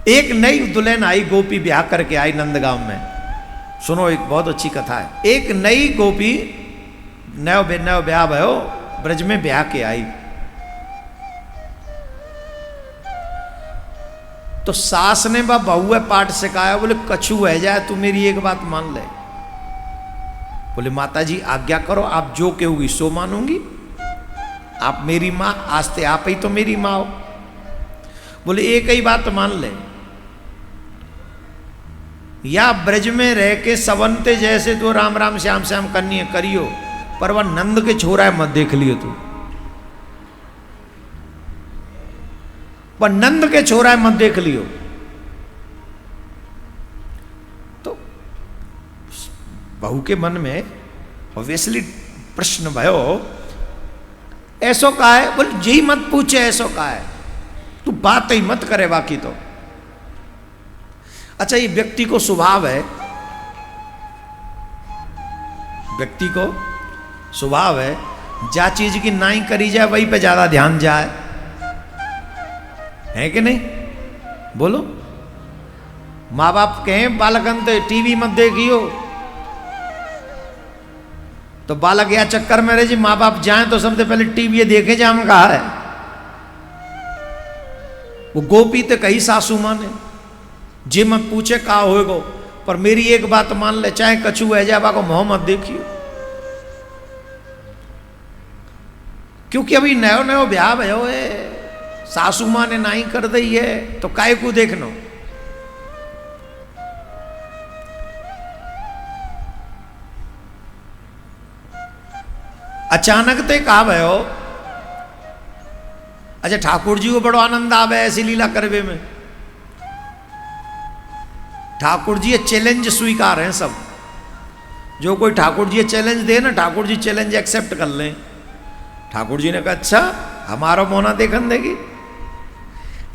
एक नई दुल्हन आई, गोपी ब्याह करके आई नंदगांव में। सुनो, एक बहुत अच्छी कथा है। एक नई गोपी नयो ब्याह भयो, ब्रज में ब्याह के आई। तो सास ने बहुए पाठ सिखाया, बोले कछु है जाए तू मेरी एक बात मान ले। बोले माता जी आज्ञा करो, आप जो कहोगी सो मानूंगी। आप मेरी माँ, आस्ते आप ही तो मेरी माँ हो। बोले एक ही बात मान ले, या ब्रज में रह के सवंते जैसे तो राम राम श्याम श्याम करनी है करियो, पर वह नंद के छोरा है मत देख लियो तू। पर नंद के छोरा है मत देख लियो। तो बहू के मन में ऑब्वियसली प्रश्न भयो, ऐसो का है? बोले जी मत पूछे, ऐसो का है, तू बात ही मत करे बाकी तो। अच्छा, ये व्यक्ति को स्वभाव है, व्यक्ति को स्वभाव है, जा चीज की नाई करी जाए वहीं पे ज्यादा ध्यान जाए, है कि नहीं? बोलो, माँ बाप कहें बालकन तो टीवी मत देखियो, तो बालक या चक्कर में रहे जी माँ बाप जाएं तो सबसे पहले टीवी देखे जा, हम कहा है। वो गोपी तो कही सासू माँ ने जे मत पूछे कहा होएगो, पर मेरी एक बात मान ले, चाहे कछु है जाबा को मोह मत देखियो। क्योंकि अभी नयो नयो ब्याह भयो है, सासू माँ ने नाई कर दी है, तो काय को देखनो। अचानक ते कहा भयो, अच्छा ठाकुर जी को बड़ो आनंद आवे ऐसी लीला करवे में। ठाकुर जी ये चैलेंज स्वीकार हैं सब, जो कोई ठाकुर जी ये चैलेंज दे ना, ठाकुर जी चैलेंज एक्सेप्ट कर लें। ठाकुर जी ने कहा अच्छा हमारा मोना देखन देगी।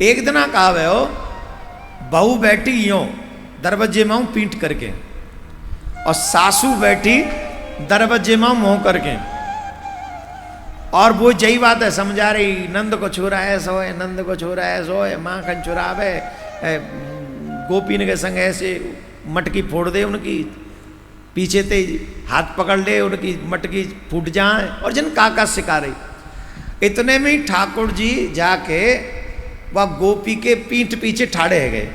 एक दिन कहा भयो, बहू बैठी यूं दरवाजे में पीट करके, और सासू बैठी दरवाजे में मुंह करके, और वो यही बात है समझा रही, नंद को छोरा है सो है, नंद को छोरा है सो है, माँ खन चुरावे, गोपी ने के संग ऐसे मटकी फोड़ दे उनकी, पीछे ते हाथ पकड़ ले उनकी मटकी फूट जाए, और जिन काका सिखा रही। इतने में ही ठाकुर जी जाके वह गोपी के पीठ पीछे ठाड़े गए,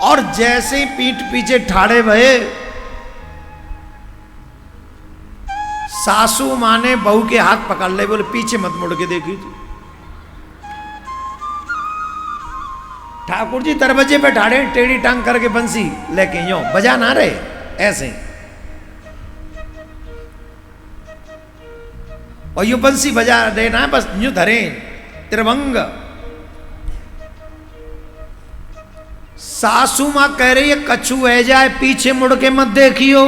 और जैसे ही पीठ पीछे ठाड़े भये, सासू माँ ने बहू के हाथ पकड़ ले, बोले पीछे मत मुड़ के देखी तू। ठाकुर जी दरवाजे पे ठाड़े, टेढ़ी टांग करके बंसी लेके यूं बजा ना रहे ऐसे, और यूं बंसी बजा देना है बस, यूं धरे त्रिभंग। सासू मां कह रही है कछु है जाए पीछे मुड़ के मत देखियो।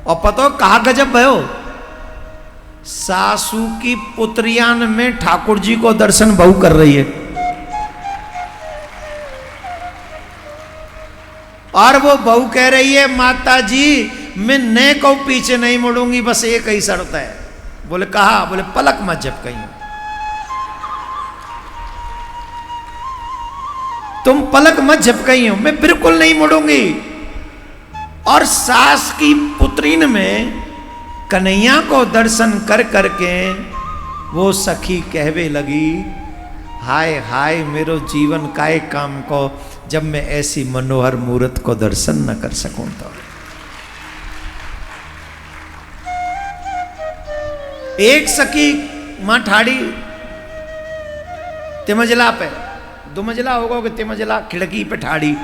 और पतो कहा गजब भयो, सासू की पुत्रियान में ठाकुर जी को दर्शन बहू कर रही है, और वो बहू कह रही है माता जी मैं ने को पीछे नहीं मुड़ूंगी, बस एक ही शर्त है। बोले कहा? बोले पलक मत झपकाइयो, तुम पलक मत झपकाइयो, मैं बिल्कुल नहीं मुड़ूंगी। और सास की पुत्रीन में कन्हैया को दर्शन कर करके वो सखी कहवे लगी, हाय हाय मेरो जीवन काय काम को, जब मैं ऐसी मनोहर मूर्त को दर्शन न कर सकूं तो। एक सखी मां ठाड़ी तिमंजला पे, दो मंजिला होगा कि तिमंजला खिड़की पे ठाड़ी,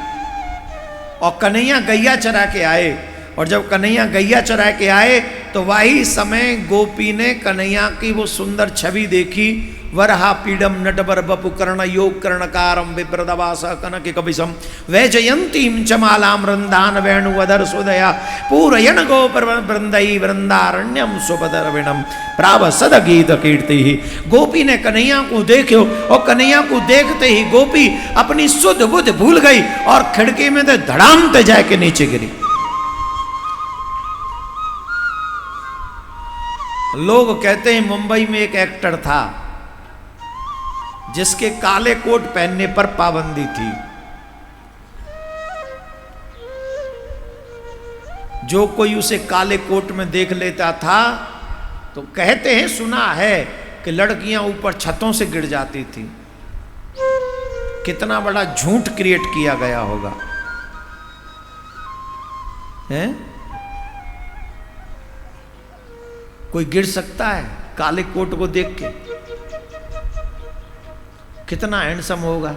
और कन्हैया गैया चरा के आए। और जब कन्हैया गैया चरा के आए तो वही समय गोपी ने कन्हैया की वो सुंदर छवि देखी, वरहा पीडम नटवर बपु कर्ण योग कर्णकारम विप्रदवास कनक कविसम वैजयंतीम चमालाम वृंदान वेणुवधर सुदया पूरयन गोपर वृंदई वृंदारण्यम सुभद्रविणम प्रावसद गीत कीर्ति ही। गोपी ने कन्हैया को देखो, और कन्हैया को देखते ही गोपी अपनी सुध बुध भूल गई, और खिड़की में तो धड़ामते जाके नीचे गिरी। लोग कहते हैं मुंबई में एक एक्टर था, जिसके काले कोट पहनने पर पाबंदी थी। जो कोई उसे काले कोट में देख लेता था तो कहते हैं, सुना है कि लड़कियां ऊपर छतों से गिर जाती थी। कितना बड़ा झूठ क्रिएट किया गया होगा, हैं? कोई गिर सकता है काले कोट को देख के? कितना हैंडसम होगा,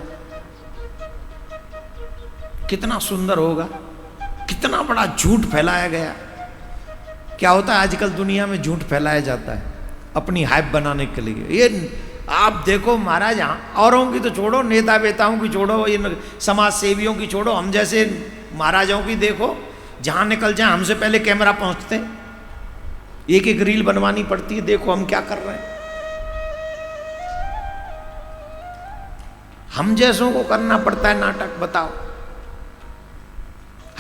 कितना सुंदर होगा, कितना बड़ा झूठ फैलाया गया। क्या होता है आजकल दुनिया में, झूठ फैलाया जाता है अपनी हाइप बनाने के लिए। ये आप देखो महाराज, औरों की तो छोड़ो, नेता वेताओं की छोड़ो, ये समाज सेवियों की छोड़ो, हम जैसे महाराजाओं की देखो, जहां निकल जाए हमसे पहले कैमरा पहुंचते, एक एक रील बनवानी पड़ती है। देखो हम क्या कर रहे हैं। हम जैसों को करना पड़ता है नाटक, बताओ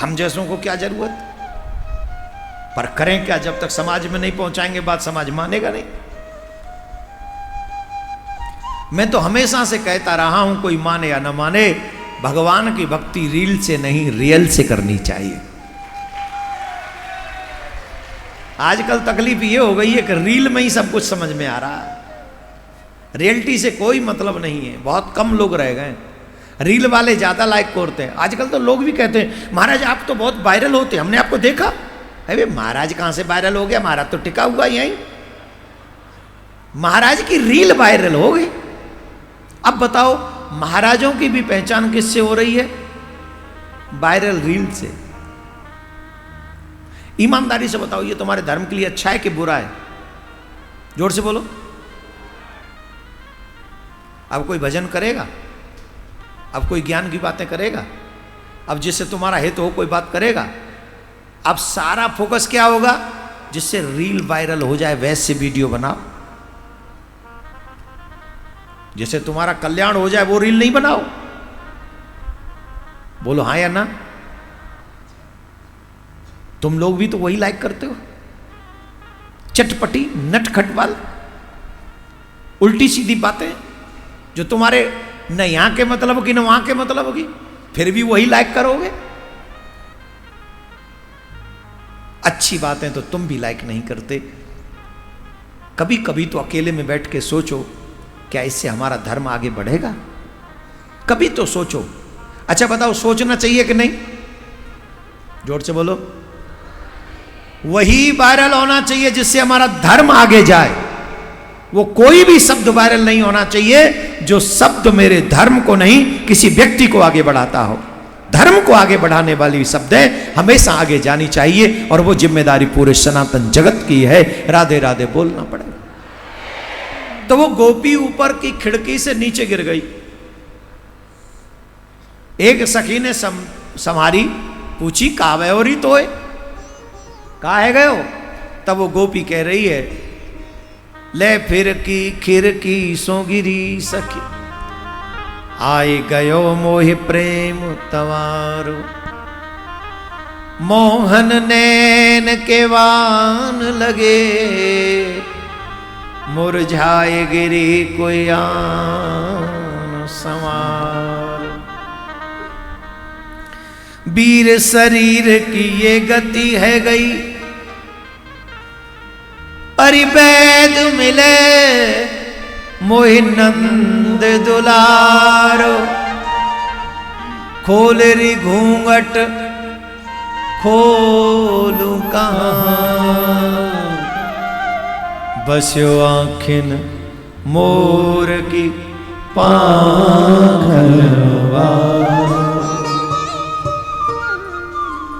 हम जैसों को क्या जरूरत। पर करें क्या, जब तक समाज में नहीं पहुंचाएंगे बात, समाज मानेगा नहीं। मैं तो हमेशा से कहता रहा हूं, कोई माने या न माने, भगवान की भक्ति रील से नहीं रियल से करनी चाहिए। आजकल तकलीफ ये हो गई है कि रील में ही सब कुछ समझ में आ रहा है, रियलिटी से कोई मतलब नहीं है। बहुत कम लोग रह गए, रील वाले ज्यादा लाइक करते हैं। आजकल तो लोग भी कहते हैं, महाराज आप तो बहुत वायरल होते, हमने आपको देखा। अरे महाराज कहां से वायरल हो गया, महाराज तो टिका हुआ यहीं। महाराज की रील वायरल हो गई। अब बताओ महाराजों की भी पहचान किससे हो रही है? वायरल रील से। ईमानदारी से बताओ, ये तुम्हारे धर्म के लिए अच्छा है कि बुरा है? जोर से बोलो। अब कोई भजन करेगा, अब कोई ज्ञान की बातें करेगा, अब जिससे तुम्हारा हित हो कोई बात करेगा। अब सारा फोकस क्या होगा? जिससे रील वायरल हो जाए वैसे वीडियो बनाओ, जिससे तुम्हारा कल्याण हो जाए वो रील नहीं बनाओ। बोलो हाँ या ना? तुम लोग भी तो वही लाइक करते हो, चटपटी नटखटवाल उल्टी सीधी बातें जो तुम्हारे न यहां के मतलब की न वहां के मतलब की, फिर भी वही लाइक करोगे। अच्छी बातें तो तुम भी लाइक नहीं करते। कभी कभी तो अकेले में बैठ के सोचो, क्या इससे हमारा धर्म आगे बढ़ेगा? कभी तो सोचो। अच्छा बताओ, सोचना चाहिए कि नहीं? जोर से बोलो। वही वायरल होना चाहिए जिससे हमारा धर्म आगे जाए। वो कोई भी शब्द वायरल नहीं होना चाहिए जो शब्द मेरे धर्म को नहीं किसी व्यक्ति को आगे बढ़ाता हो। धर्म को आगे बढ़ाने वाली शब्दें हमेशा आगे जानी चाहिए, और वो जिम्मेदारी पूरे सनातन जगत की है। राधे राधे बोलना पड़ेगा। तो वो गोपी ऊपर की खिड़की से नीचे गिर गई। एक सखी ने संहारी, पूछी कहा गए हो री तो है, कहा है गए हो? तब वो गोपी कह रही है, ले फिर की खिड़की सो गिरी सखी, आए गयो मोहि प्रेम तवारो, मोहन नैन के वान लगे, मुरझाए गिरी कोई आन संवार। वीर शरीर की ये गति है गई, परिवैद मिले मोहि नंद दुलारो, खोल री घूंघट खोलू कहाँ, बस्यो आँखिन मोर की पाखरवा।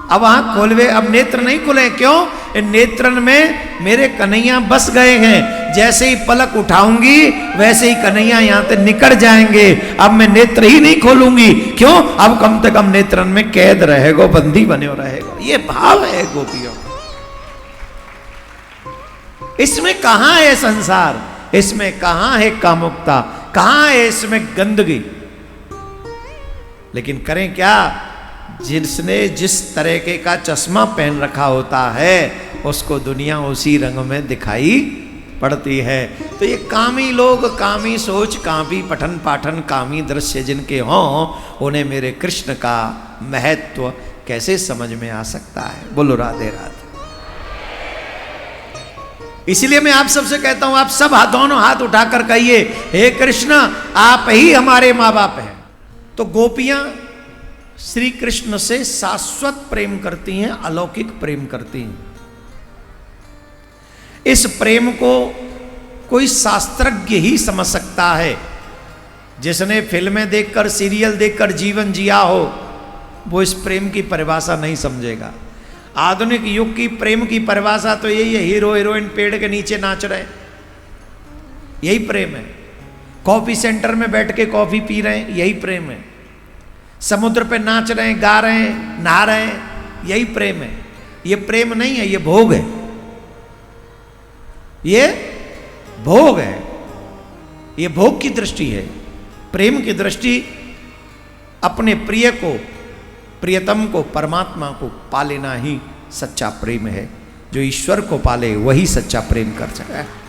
अब आंख खोलवे, अब नेत्र नहीं खुले। क्यों? इन नेत्रन में मेरे कन्हैया बस गए हैं। जैसे ही पलक उठाऊंगी वैसे ही कन्हैया यहां से निकल जाएंगे। अब मैं नेत्र ही नहीं खोलूंगी। क्यों? अब कम से कम नेत्रन में कैद रहेगा, बंदी बने रहेगा। ये भाव है गोपियों का। इसमें कहां है संसार? इसमें कहां है कामुकता? कहां है इसमें गंदगी? लेकिन करें क्या? जिसने जिस तरीके का चश्मा पहन रखा होता है उसको दुनिया उसी रंग में दिखाई पड़ती है। तो ये कामी लोग, कामी सोच, कामी पठन पाठन, कामी दृश्य जिनके हों, उन्हें मेरे कृष्ण का महत्व कैसे समझ में आ सकता है। बोलो राधे राधे। इसलिए मैं आप सबसे कहता हूं, आप सब दोनों हाथ उठाकर कहिए, हे कृष्ण आप ही हमारे माँ बाप हैं। तो गोपियां श्री कृष्ण से शाश्वत प्रेम करती हैं, अलौकिक प्रेम करती हैं। इस प्रेम को कोई शास्त्रज्ञ ही समझ सकता है। जिसने फिल्में देखकर, सीरियल देखकर जीवन जिया हो, वो इस प्रेम की परिभाषा नहीं समझेगा। आधुनिक युग की प्रेम की परिभाषा तो यही है, हीरो हीरोइन पेड़ के नीचे नाच रहे, यही प्रेम है। कॉफी सेंटर में बैठ के कॉफी पी रहे हैं, यही प्रेम है। समुद्र पे नाच रहे हैं, गा रहे हैं, नहा रहे हैं, यही प्रेम है। ये प्रेम नहीं है, ये भोग है, ये भोग है, ये भोग की दृष्टि है। प्रेम की दृष्टि अपने प्रिय को, प्रियतम को, परमात्मा को पा लेना ही सच्चा प्रेम है। जो ईश्वर को पाले वही सच्चा प्रेम कर सकता है।